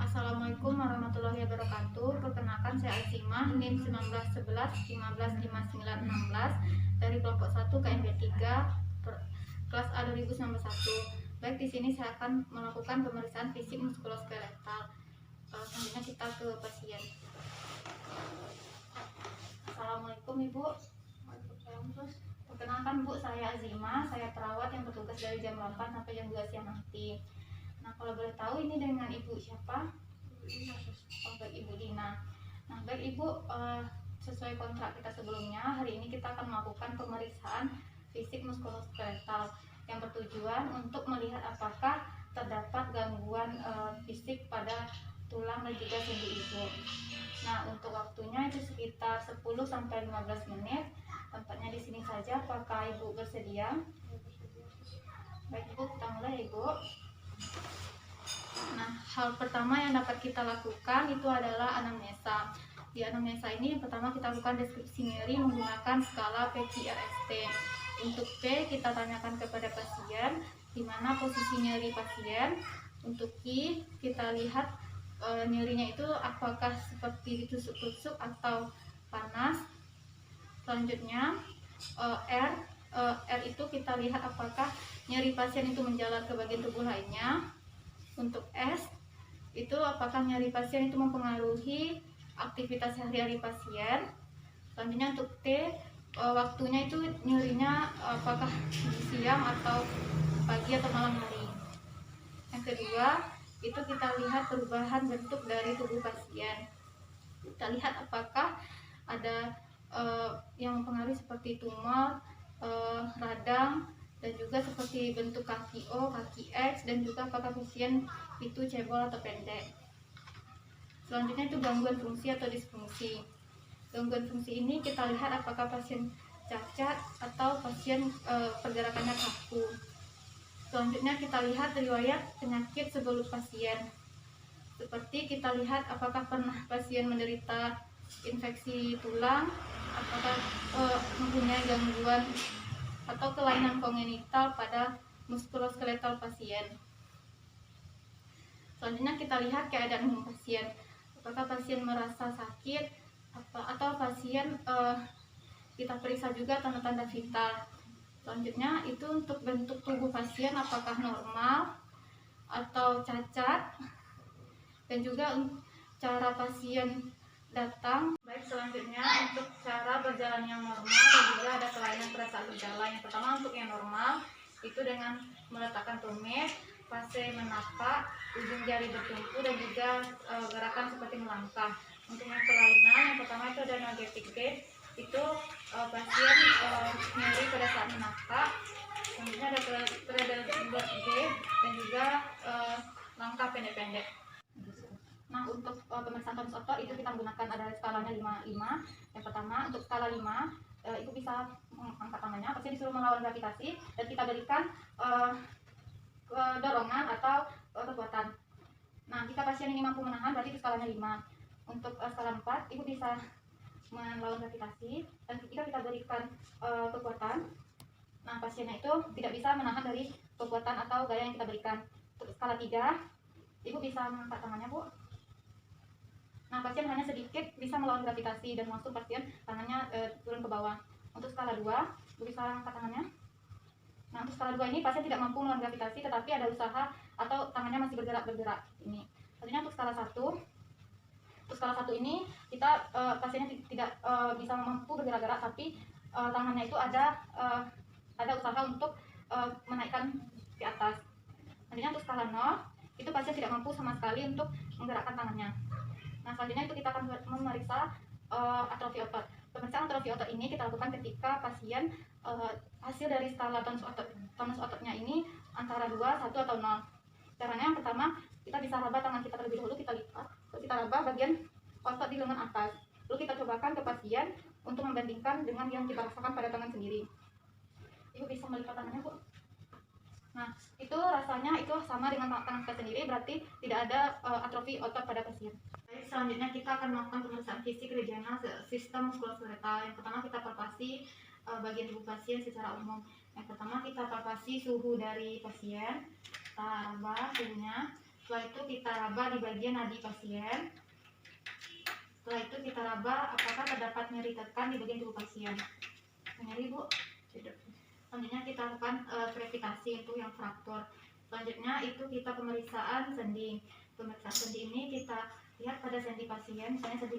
Assalamualaikum warahmatullahi wabarakatuh. Perkenalkan, saya Azimah, NIM 1911 155916 dari kelompok 1 KMB 3 kelas A 2091. Baik, di sini saya akan melakukan pemeriksaan fisik muskuloskeletal. Selanjutnya kita ke pasien. Assalamualaikum Ibu. Waalaikumsalam. Terus perkenalkan Bu, saya Azimah, saya perawat yang bertugas dari jam 8 sampai jam 2 siang nanti. Nah, kalau boleh tahu ini dengan Ibu siapa? Oh, baik, Ibu Dina. Nah, baik Ibu, sesuai kontrak kita sebelumnya, hari ini kita akan melakukan pemeriksaan fisik muskuloskeletal yang bertujuan untuk melihat apakah terdapat gangguan fisik pada tulang dan juga sendi Ibu. Nah, untuk waktunya itu sekitar 10-15 menit. Tempatnya di sini saja. Apakah Ibu bersedia? Baik Ibu, kita mulai Ibu. Nah, hal pertama yang dapat kita lakukan itu adalah anamnesa. Di anamnesa ini yang pertama kita lakukan deskripsi nyeri menggunakan skala PQRST. Untuk P kita tanyakan kepada pasien di mana posisi nyeri pasien. Untuk Q kita lihat nyerinya itu apakah seperti ditusuk-tusuk atau panas. Selanjutnya R itu kita lihat apakah nyeri pasien itu menjalar ke bagian tubuh lainnya. Untuk S itu apakah nyeri pasien itu mempengaruhi aktivitas sehari-hari pasien. Selanjutnya untuk T waktunya itu nyerinya apakah di siang atau pagi atau malam hari. Yang kedua itu kita lihat perubahan bentuk dari tubuh pasien. Kita lihat apakah ada yang mempengaruhi seperti tumor, radang, dan juga seperti bentuk kaki O, kaki X, dan juga apakah pasien itu cebol atau pendek. Selanjutnya itu gangguan fungsi atau disfungsi. Gangguan fungsi ini kita lihat apakah pasien cacat atau pasien pergerakannya kaku. Selanjutnya kita lihat riwayat penyakit sebelum pasien. Seperti kita lihat apakah pernah pasien menderita infeksi tulang, apakah mempunyai gangguan atau kelainan kongenital pada muskuloskeletal pasien. Selanjutnya kita lihat keadaan umum pasien. Apakah pasien merasa sakit atau pasien kita periksa juga tanda-tanda vital. Selanjutnya itu untuk bentuk tubuh pasien apakah normal atau cacat, dan juga cara pasien datang. Baik, selanjutnya untuk cara berjalan yang normal dan juga ada kelainan perasaan gejala. Yang pertama untuk yang normal itu dengan meletakkan tumit, fase menapak, ujung jari bertumpu, dan juga gerakan seperti melangkah. Untuk yang kelainan yang pertama itu ada negatif gait, itu pasien nyeri pada saat menapak. Selanjutnya ada cradle gait dan juga langkah pendek-pendek. Nah, untuk pemeriksaan tonus otot itu kita menggunakan ada skalanya 5. Yang pertama untuk skala 5 itu bisa angkat tangannya, pasien disuruh melawan gravitasi dan kita berikan dorongan atau kekuatan. Nah, jika pasien ini mampu menahan berarti itu skalanya 5. Untuk skala 4 itu bisa melawan gravitasi, dan ketika kita berikan kekuatan, nah pasiennya itu tidak bisa menahan dari kekuatan atau gaya yang kita berikan. Untuk skala 3 ibu bisa mengangkat tangannya Bu. Nah, pasien hanya sedikit bisa melawan gravitasi dan langsung pasien tangannya turun ke bawah. Untuk skala 2, ibu bisa angkat tangannya. Nah, untuk skala 2 ini pasien tidak mampu melawan gravitasi tetapi ada usaha atau tangannya masih bergerak ini. Selanjutnya untuk skala 1. Untuk skala 1 ini kita pasiennya tidak bisa mampu bergerak-gerak tapi tangannya itu ada usaha untuk menaikkan ke atas. Selanjutnya untuk skala 0, itu pasien tidak mampu sama sekali untuk menggerakkan tangannya. Nah, selanjutnya itu kita akan memeriksa atrofi otot. Pemeriksaan atrofi otot ini kita lakukan ketika pasien hasil dari skala tonus ototnya ini antara 2, 1 atau 0. Caranya yang pertama, kita bisa raba tangan kita terlebih dahulu, kita lipat, lalu kita raba bagian otot di lengan atas. Lalu kita cobakan ke pasien untuk membandingkan dengan yang kita rasakan pada tangan sendiri. Ibu bisa melipat tangannya Bu. Nah, itu rasanya itu sama dengan tangan kita sendiri, berarti tidak ada atrofi otot pada pasien. Baik, selanjutnya kita akan melakukan pemeriksaan fisik regional sistem muskuloskeletal. Yang pertama kita palpasi bagian tubuh pasien secara umum. Yang pertama kita palpasi suhu dari pasien, kita raba suhunya. Setelah itu kita raba di bagian nadi pasien. Setelah itu kita raba apakah terdapat nyeri tekan di bagian tubuh pasien. Nyeri Bu. Selanjutnya kita lakukan verifikasi itu yang fraktur. Selanjutnya itu kita pemeriksaan sendi. Pemeriksaan sendi ini kita lihat pada sendi pasien, misalnya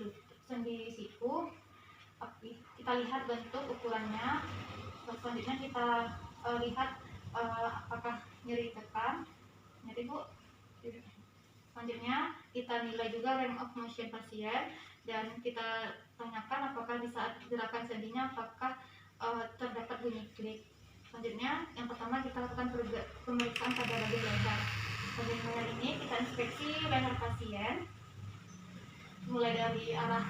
sendi siku. Kita lihat bentuk ukurannya. Selanjutnya kita lihat apakah nyeri tekan. Nyeri Bu. Selanjutnya kita nilai juga range of motion pasien dan kita tanyakan apakah di saat gerakan sendinya apakah terdapat bunyi klik. Selanjutnya yang pertama kita lakukan pemeriksaan pada bagian leher. Bagian leher ini kita inspeksi leher pasien mulai dari arah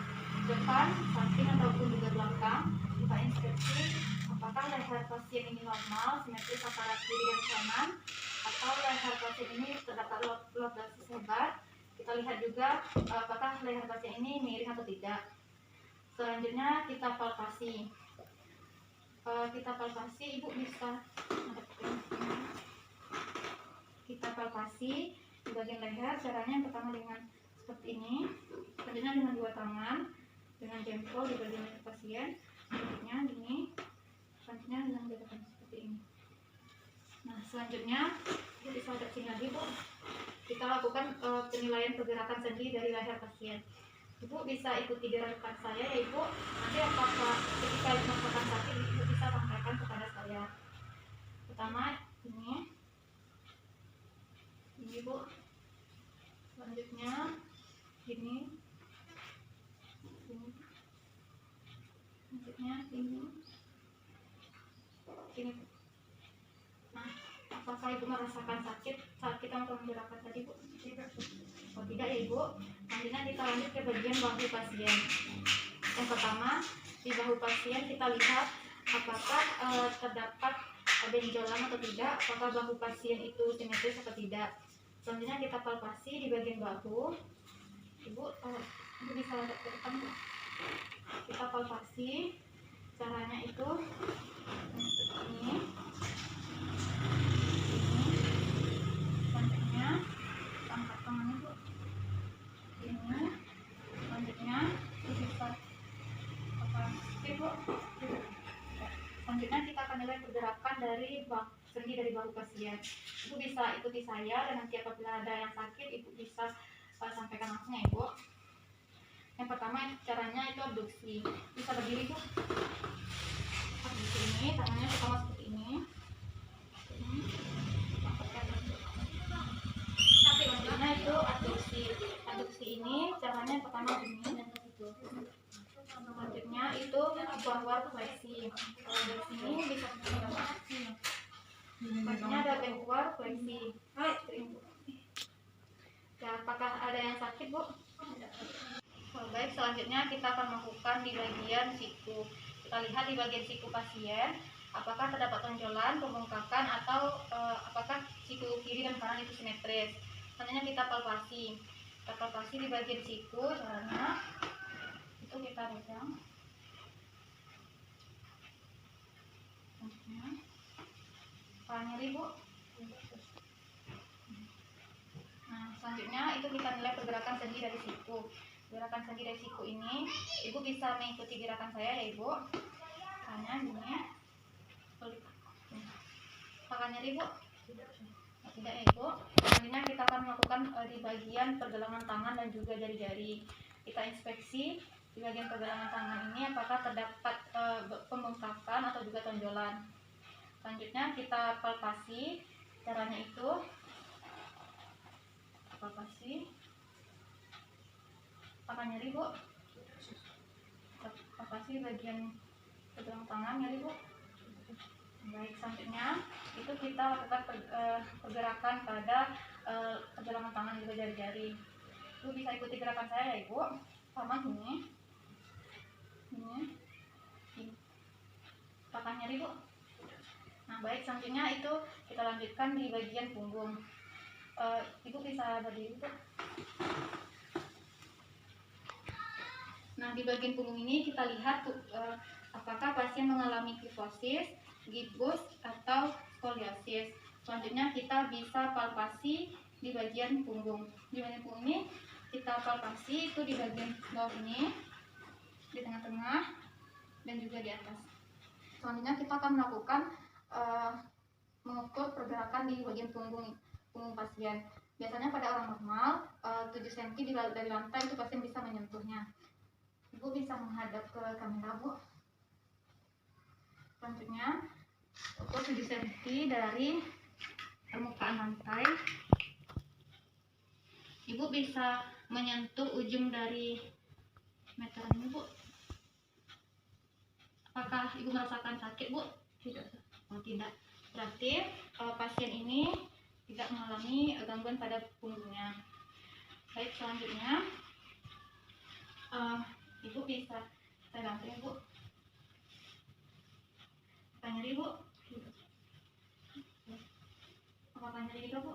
depan, samping ataupun juga belakang. Kita inspeksi apakah leher pasien ini normal, simetris antara kiri dan kanan, atau leher pasien ini terdapat lordosis hebat. Kita lihat juga apakah leher pasien ini miring atau tidak. Selanjutnya kita palpasi. Ibu bisa kita palpasi di bagian leher. Caranya yang pertama dengan seperti ini, selanjutnya dengan dua tangan, dengan jempol di bagian leher pasien, selanjutnya gini, selanjutnya dengan gerakan seperti ini. Nah selanjutnya kita bisa lihat sini lagi Bu, kita lakukan penilaian pergerakan sendi dari leher pasien. Ibu bisa ikuti gerakan saya ya Ibu. Nanti apakah ketika merasakan sakit Ibu bisa sampaikan kepada saya. Pertama ini Bu. Selanjutnya ini. Selanjutnya ini. Nah, apakah Ibu merasakan sakit saat kita melakukan gerakan tadi Bu? Oh tidak ya Ibu. Selanjutnya kita lanjut ke bagian bahu pasien. Yang pertama di bahu pasien kita lihat apakah terdapat benjolan atau tidak, apakah bahu pasien itu simetris atau tidak. Selanjutnya kita palpasi di bagian bahu. Ibu bisa lihat ke depan Bu. Kita palpasi, caranya itu ini. Selanjutnya angkat tangannya Bu. Ini. Selanjutnya bisa Bu. Selanjutnya kita akan nilai pergerakan dari sendi dari bahu pasien. Ibu bisa ikuti saya dan nanti apabila ada yang sakit Ibu bisa sampaikan langsung ya Ibu. Yang pertama caranya itu abduksi. Bisa berdiri Bu. Abduksi ini tangannya pertama seperti ini. Selanjutnya itu abduksi. Abduksi ini caranya yang pertama begini dan begitu. Selanjutnya itu backward fleksi. Kalau di sini bisa fleksi. Selanjutnya ada backward fleksi. Ya, apakah ada yang sakit Bu? Baik, selanjutnya kita akan melakukan di bagian siku. Kita lihat di bagian siku pasien apakah terdapat tonjolan, pembengkakan, atau apakah siku kiri dan kanan itu simetris. Selanjutnya kita palpasi. Kita palpasi di bagian siku, caranya itu kita pegang. Kalau nyeri Bu. Nah selanjutnya itu kita nilai pergerakan sendi dari siku. Gerakan sendi dari siku ini Ibu bisa mengikuti gerakan saya ya Ibu. Hanya gini. Apakah nyeri Bu? Tidak ya Ibu. Selanjutnya kita akan melakukan di bagian pergelangan tangan dan juga jari-jari. Kita inspeksi di bagian pergelangan tangan ini apakah terdapat pembengkakan atau juga tonjolan. Selanjutnya kita palpasi. Caranya itu palpasi. Apakah nyeri Bu? Palpasi bagian pergelangan tangan nyeri Bu. Baik, selanjutnya itu kita lakukan pergerakan pada pergelangan tangan juga jari-jari. Ibu bisa ikuti gerakan saya ya Ibu. Sama ini. Apakah nyeri Bu? Nah baik, selanjutnya itu kita lanjutkan di bagian punggung. Ibu bisa berdiri Bu. Nah di bagian punggung ini kita lihat apakah pasien mengalami kyphosis, gibbus, atau skoliosis. Selanjutnya kita bisa palpasi di bagian punggung. Di bagian punggung ini kita palpasi itu di bagian bawah ini, di tengah-tengah, dan juga di atas. Selanjutnya kita akan melakukan mengukur pergerakan di bagian punggung pasien. Biasanya pada orang normal 7 cm dari lantai itu pasien bisa menyentuhnya. Ibu bisa menghadap ke kamera, Bu. Selanjutnya ukur 7 cm dari permukaan lantai. Ibu bisa menyentuh ujung dari meteran ini, Bu. Apakah Ibu merasakan sakit, Bu? Tidak. Oh, tidak. Berarti pasien ini tidak mengalami gangguan pada punggungnya. Baik, selanjutnya Ibu bisa saya bantu, Bu. Nyeri, Bu? Apakah nyeri juga, Bu?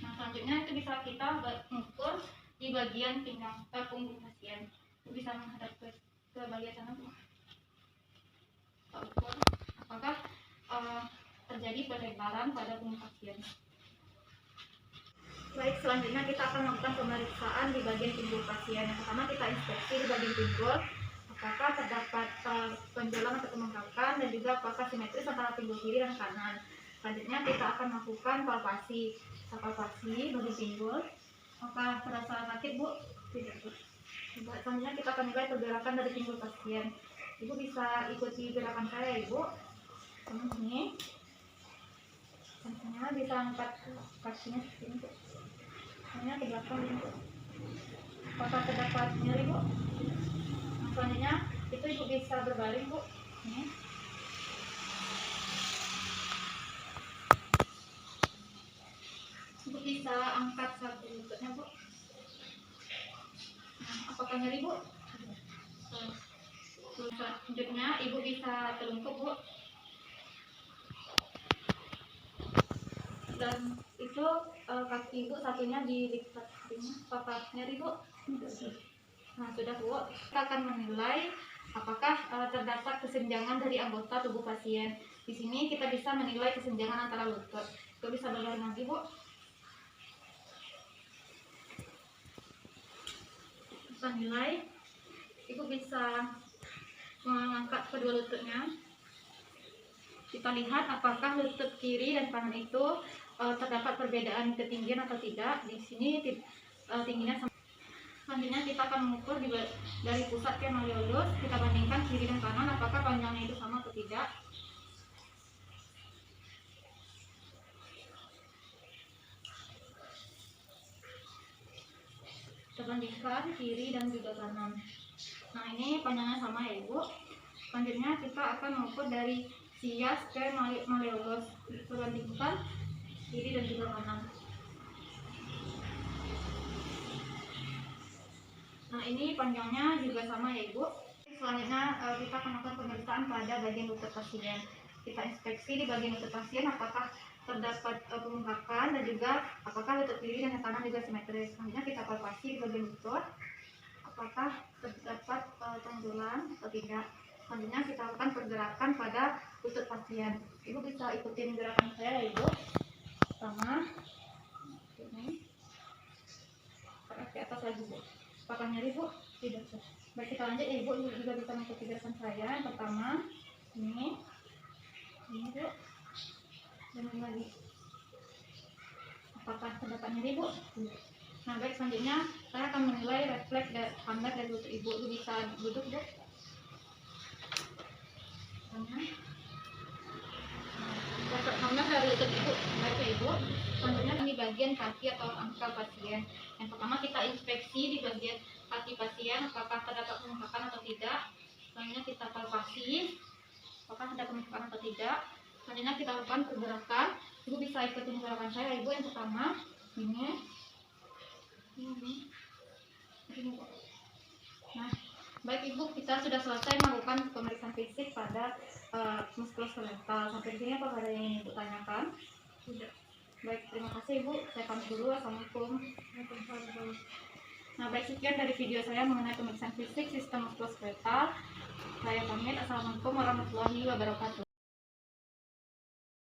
Nah, selanjutnya itu bisa kita mengukur di bagian pinggang punggung pasien. Ibu bisa menghadap ke bagian sana, Bu. Ukur apakah terjadi pelebaran pada punggung pasien. Baik, selanjutnya kita akan melakukan pemeriksaan di bagian pinggul pasien. Yang pertama kita inspeksi di bagian pinggul, apakah terdapat penjualan atau pembengkakan, dan juga apakah simetris antara pinggul kiri dan kanan. Selanjutnya kita akan melakukan palpasi. Palpasi bagian pinggul. Apakah terasa sakit, Bu? Tidak, Bu. Selanjutnya kita akan nilai pergerakan dari pinggul pasien. Ibu bisa ikuti gerakan saya, Ibu. Ini. Contohnya bisa angkat kakinya seperti ini, Bu. Hanya ke belakang, Bu. Apakah terdapat nyeri, Bu? Nah, selanjutnya itu Ibu bisa berbaring, Bu. Ini. Ibu bisa angkat satu lututnya, Bu. Nah, apakah nyeri, Bu? Selanjutnya Ibu bisa telungkup, Bu. Dan itu kaki Ibu satunya dilipat. Apakah nyeri, Bu? Nah, sudah, Bu. Kita akan menilai apakah terdapat kesenjangan dari anggota tubuh pasien. Di sini kita bisa menilai kesenjangan antara lutut. Ibu bisa berbaring lagi, Bu. Kita nilai. Ibu bisa mengangkat kedua lututnya. Kita lihat apakah lutut kiri dan kanan itu terdapat perbedaan ketinggian atau tidak. Di sini tingginya sama. Selanjutnya kita akan mengukur dari pusat ke malleolus. Kita bandingkan kiri dan kanan apakah panjangnya itu sama atau tidak. Kita bandingkan kiri dan juga kanan. Nah, ini panjangnya sama ya, Ibu. Selanjutnya kita akan mengukur dari sias ke malleolus. Kita bandingkan kiri dan juga kanan. Nah, ini panjangnya juga sama ya, Ibu. Selanjutnya kita akan melakukan pemeriksaan pada bagian lutut pasien. Kita inspeksi di bagian lutut pasien apakah terdapat pembengkakan, dan juga apakah lutut kiri dan kanan juga simetris. Selanjutnya kita palpasi di bagian lutut apakah terdapat tonjolan atau tidak. Selanjutnya kita lakukan pergerakan pada lutut pasien. Ibu bisa ikutin gerakan saya ya, Ibu. Pertama, ini ke atas lagi, Bu. Apakah nyeri, Bu? Tidak, Bu. Baik, kita lanjut ya, Ibu. Ibu juga bisa mengikuti gerakan saya. Yang pertama, ini, Bu, dan ini lagi. Apakah terdapat nyeri, Bu? Tidak. Nah, baik, selanjutnya saya akan menilai refleks hamlet dari lutut Ibu. Ibu bisa duduk, Bu. Refleks hamlet dari lutut Ibu. Baik ya, Ibu. Selanjutnya di bagian kaki atau ankle pasien. Yang pertama kita inspeksi di bagian kaki pasien apakah terdapat pembengkakan atau tidak. Selanjutnya kita palpasi apakah ada pembengkakan atau tidak. Selanjutnya kita lakukan pergerakan. Ibu bisa ikutin gerakan saya, Ibu. Yang pertama ini. Nah, baik Ibu, kita sudah selesai melakukan pemeriksaan fisik pada muskuloskeletal. Sampai di sini apa ada yang Ibu tanyakan? Tidak. Baik, terima kasih Ibu. Saya pamit dulu. Assalamualaikum. Nah, baik, sekian dari video saya mengenai pemeriksaan fisik sistem muskuloskeletal. Saya pamit. Assalamualaikum warahmatullahi wabarakatuh.